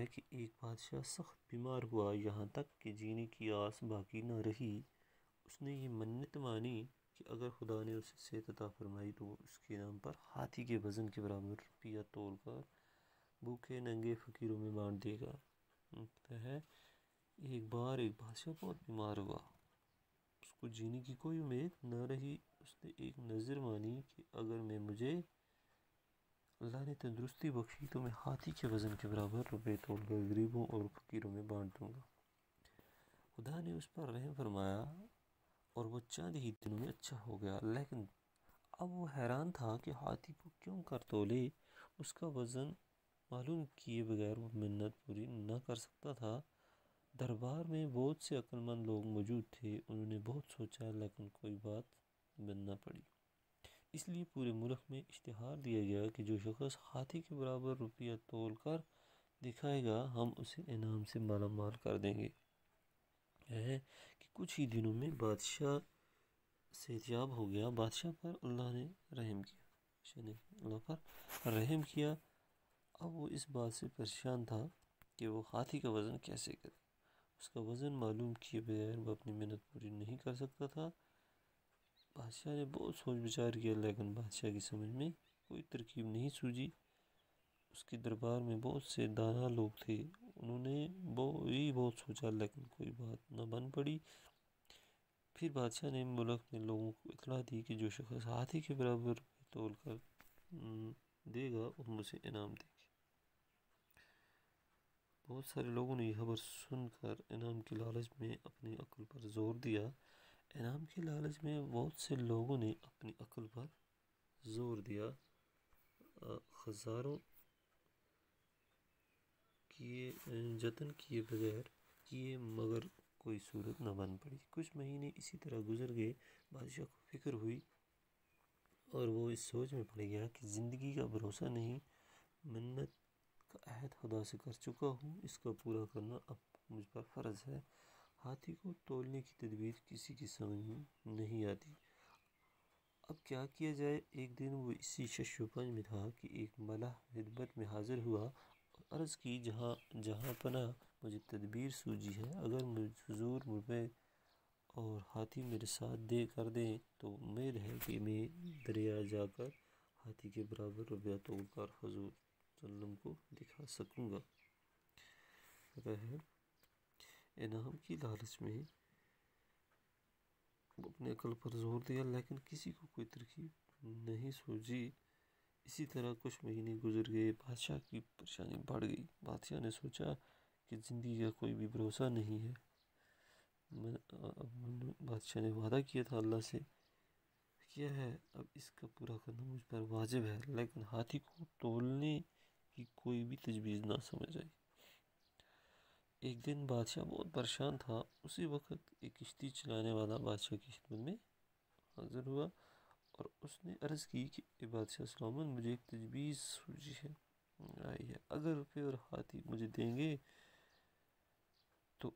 ہے کہ ایک بادشاہ سخت بیمار ہوا، یہاں تک کہ جینے کی آس باقی نہ رہی۔ اس نے یہ منت مانی کہ اگر خدا نے اسے صحت عطا فرمائی تو وہ اس کے نام پر ہاتھی کے وزن کے برابر روپیہ تول کر بھوکے ننگے فقیروں میں بانٹ دے گا۔ کہتا ہے ایک بار ایک بادشاہ بہت بیمار ہوا، اس کو جینے کی کوئی امید نہ رہی۔ اس نے ایک نظر مانی کہ اگر مجھے اللہ نے تندرستی بخشی تو میں ہاتھی کے وزن کے برابر روپے تول کر غریبوں اور فقیروں میں بانٹ دوں گا۔ خدا نے اس پر رحم فرمایا اور وہ چند ہی دنوں میں اچھا ہو گیا، لیکن اب وہ حیران تھا کہ ہاتھی کو کیوں کر تولے۔ اس کا وزن معلوم کیے بغیر وہ منت پوری نہ کر سکتا تھا۔ دربار میں بہت سے عقل مند لوگ موجود تھے، انہوں نے بہت سوچا لیکن کوئی بات بن نہ پڑی۔ اس لیے پورے ملک میں اشتہار دیا گیا کہ جو شخص ہاتھی کے برابر روپیہ تول کر دکھائے گا ہم اسے انعام سے مالا مال کر دیں گے۔ ہے کہ کچھ ہی دنوں میں بادشاہ صحتیاب ہو گیا۔ بادشاہ پر اللہ نے رحم کیا، اللہ پر رحم کیا۔ اب وہ اس بات سے پریشان تھا کہ وہ ہاتھی کا وزن کیسے کرے۔ اس کا وزن معلوم کیے بغیر وہ اپنی محنت پوری نہیں کر سکتا تھا۔ بادشاہ نے بہت سوچ بچار کیا لیکن بادشاہ کی سمجھ میں کوئی ترکیب نہیں سوجی۔ اس کے دربار میں بہت سے دانا لوگ تھے، انہوں نے بہت سوچا لیکن کوئی بات نہ بن پڑی۔ پھر بادشاہ نے ملک میں لوگوں کو اطلاع دی کہ جو شخص ہاتھی کے برابر تول کر دے گا ہم اسے انعام دیں گے۔ بہت سارے لوگوں نے یہ خبر سن کر انعام کے لالچ میں اپنی عقل پر زور دیا۔ انعام کے لالچ میں بہت سے لوگوں نے اپنی عقل پر زور دیا، ہزاروں کیے جتن کیے بغیر کیے مگر کوئی صورت نہ بن پڑی۔ کچھ مہینے اسی طرح گزر گئے۔ بادشاہ کو فکر ہوئی اور وہ اس سوچ میں پڑ گیا کہ زندگی کا بھروسہ نہیں، منت کا عہد خدا سے کر چکا ہوں، اس کا پورا کرنا اب مجھ پر فرض ہے۔ ہاتھی کو تولنے کی تدبیر کسی کی سمجھ میں نہیں آتی، اب کیا کیا جائے۔ ایک دن وہ اسی شش و پنج میں تھا کہ ایک ملح خدمت میں حاضر ہوا اور عرض کی جہاں پناہ مجھے تدبیر سوجی ہے، اگر حضور مجھے اور ہاتھی میرے ساتھ کر دیں تو امید ہے کہ میں دریا جا کر ہاتھی کے برابر روپیہ تول کر حضور صلی اللہ علیہ وسلم کو دکھا سکوں گا۔ کہتا ہے انعام کی لالچ میں اپنے عقل پر زور دیا لیکن کسی کو کوئی ترکیب نہیں سوجی۔ اسی طرح کچھ مہینے گزر گئے، بادشاہ کی پریشانی بڑھ گئی۔ بادشاہ نے سوچا کہ زندگی کا کوئی بھی بھروسہ نہیں ہے۔ بادشاہ نے وعدہ کیا تھا اللہ سے کیا ہے، اب اس کا پورا کرنا مجھ پر واجب ہے، لیکن ہاتھی کو تولنے کی کوئی بھی تجویز نہ سمجھ آئی۔ ایک دن بادشاہ بہت پریشان تھا، اسی وقت ایک کشتی چلانے والا بادشاہ کی خدمت میں حاضر ہوا اور اس نے عرض کی کہ اے بادشاہ سلامت، مجھے ایک تجویز سوجی ہے آئی ہے، اگر روپے اور ہاتھی مجھے دیں گے تو